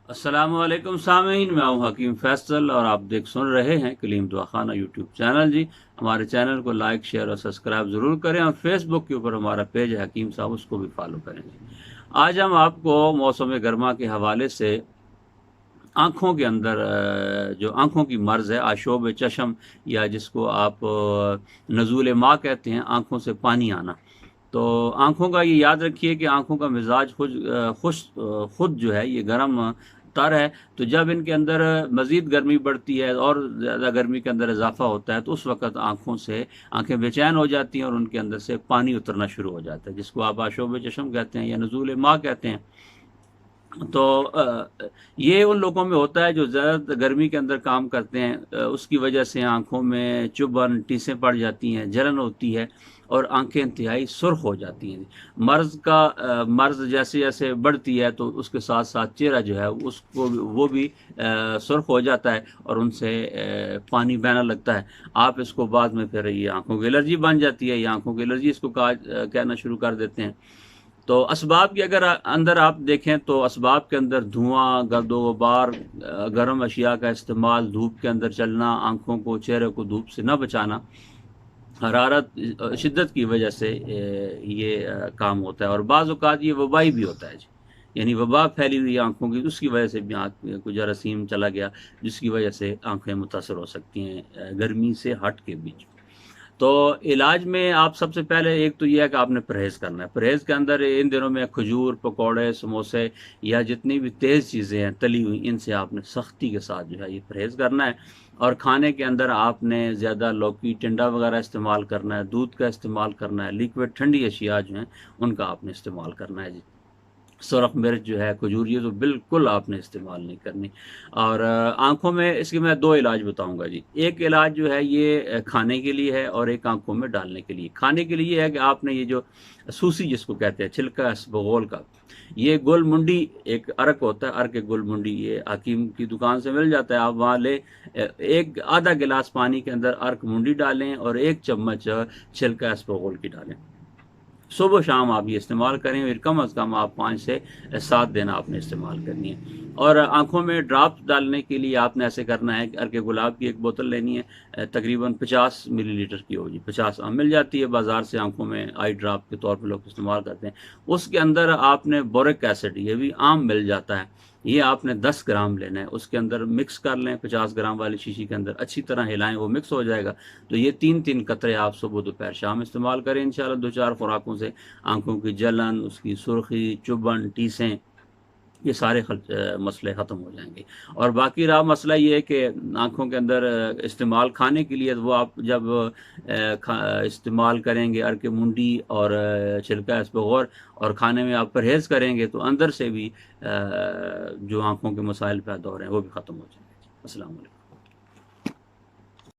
السلام علیکم سامعین، میں ہوں حکیم فیصل اور آپ سن رہے ہیں کلیم دعا خانہ یوٹیوب چینل۔ جی ہمارے چینل کو لائک شیئر اور سبسکرائب ضرور کریں، اور فیس بک کے اوپر ہمارا پیج ہے حکیم صاحب، اس کو بھی فالو کریں۔ جی آج ہم آپ کو موسم گرما کے حوالے سے آنکھوں کے اندر جو آنکھوں کی مرض ہے، آشوب چشم، یا جس کو آپ نزول ماء کہتے ہیں، آنکھوں سے پانی آنا۔ تو آنکھوں کا یہ یاد رکھیے کہ آنکھوں کا مزاج خود جو ہے یہ گرم تر ہے، تو جب ان کے اندر مزید گرمی بڑھتی ہے اور زیادہ گرمی کے اندر اضافہ ہوتا ہے، تو اس وقت آنکھیں بے چین ہو جاتی ہیں اور ان کے اندر سے پانی اترنا شروع ہو جاتا ہے، جس کو آپ آشوب چشم کہتے ہیں یا نزول ماء کہتے ہیں۔ تو یہ ان لوگوں میں ہوتا ہے جو زیادہ گرمی کے اندر کام کرتے ہیں، اس کی وجہ سے آنکھوں میں چبھن، ٹیسیں پڑ جاتی ہیں، جلن ہوتی ہے اور آنکھیں انتہائی سرخ ہو جاتی ہیں۔ مرض جیسے جیسے بڑھتی ہے تو اس کے ساتھ ساتھ چہرہ جو ہے وہ بھی سرخ ہو جاتا ہے اور ان سے پانی بہنا لگتا ہے۔ آپ اس کو بعد میں پھر یہ آنکھوں کی الرجی بن جاتی ہے، یا آنکھوں کی الرجی اس کو کہنا شروع کر دیتے ہیں۔ تو اسباب کی اگر اندر آپ دیکھیں تو اسباب کے اندر دھواں، گرد و غبار، گرم اشیاء کا استعمال، دھوپ کے اندر چلنا، آنکھوں کو، چہرے کو دھوپ سے نہ بچانا، حرارت شدت کی وجہ سے یہ کام ہوتا ہے، اور بعض اوقات یہ وبائی بھی ہوتا ہے جی، یعنی وبا پھیلی ہوئی آنکھوں کی، اس کی وجہ سے بھی آنکھ میں کوئی جراثیم چلا گیا، جس کی وجہ سے آنکھیں متاثر ہو سکتی ہیں گرمی سے ہٹ کے بیچ۔ تو علاج میں آپ سب سے پہلے ایک تو یہ ہے کہ آپ نے پرہیز کرنا ہے۔ پرہیز کے اندر ان دنوں میں کھجور، پکوڑے، سموسے یا جتنی بھی تیز چیزیں ہیں تلی ہوئی، ان سے آپ نے سختی کے ساتھ جو ہے یہ پرہیز کرنا ہے، اور کھانے کے اندر آپ نے زیادہ لوکی، ٹنڈا وغیرہ استعمال کرنا ہے، دودھ کا استعمال کرنا ہے، لیکوڈ ٹھنڈی اشیاء جو ہیں ان کا آپ نے استعمال کرنا ہے جی۔ سرخ مرچ جو ہے، کھجور، یہ تو بالکل آپ نے استعمال نہیں کرنی۔ اور آنکھوں میں اس کے میں دو علاج بتاؤں گا جی۔ ایک علاج جو ہے یہ کھانے کے لیے ہے، اور ایک آنکھوں میں ڈالنے کے لیے۔ کھانے کے لیے ہے کہ آپ نے یہ جو سوسی جس کو کہتے ہیں، چھلکا اسبغول کا، یہ گل منڈی ایک ارک ہوتا ہے، ارک گل منڈی، یہ حکیم کی دکان سے مل جاتا ہے، آپ وہاں لے، ایک آدھا گلاس پانی کے اندر ارک منڈی ڈالیں اور 1 چمچ چھلکا اسبغول کی ڈالیں۔ صبح و شام آپ یہ استعمال کریں، اور کم از کم آپ 5 سے 7 دن آپ نے استعمال کرنی ہے۔ اور آنکھوں میں ڈراپ ڈالنے کے لیے آپ نے ایسے کرنا ہے کہ ارک گلاب کی ایک بوتل لینی ہے، تقریباً 50 ملی لیٹر کی ہوگی، 50 مل جاتی ہے بازار سے، آنکھوں میں آئی ڈراپ کے طور پہ لوگ استعمال کرتے ہیں۔ اس کے اندر آپ نے بورک ایسڈ، یہ بھی عام مل جاتا ہے، یہ آپ نے 10 گرام لینا ہے، اس کے اندر مکس کر لیں، 50 گرام والی شیشی کے اندر اچھی طرح ہلائیں، وہ مکس ہو جائے گا۔ تو یہ 3 قطرے آپ صبح، دوپہر، شام استعمال کریں، انشاءاللہ 2-4 خوراکوں سے آنکھوں کی جلن، اس کی سرخی، چبھن، ٹیسیں، یہ سارے مسئلے ختم ہو جائیں گے۔ اور باقی رہا مسئلہ یہ ہے کہ آنکھوں کے اندر استعمال کھانے کے لیے، وہ آپ جب استعمال کریں گے ارک منڈی اور چھلکا اسبغور، اور کھانے میں آپ پرہیز کریں گے، تو اندر سے بھی جو آنکھوں کے مسائل پیدا ہو رہے ہیں وہ بھی ختم ہو جائیں گے۔ السلام علیکم۔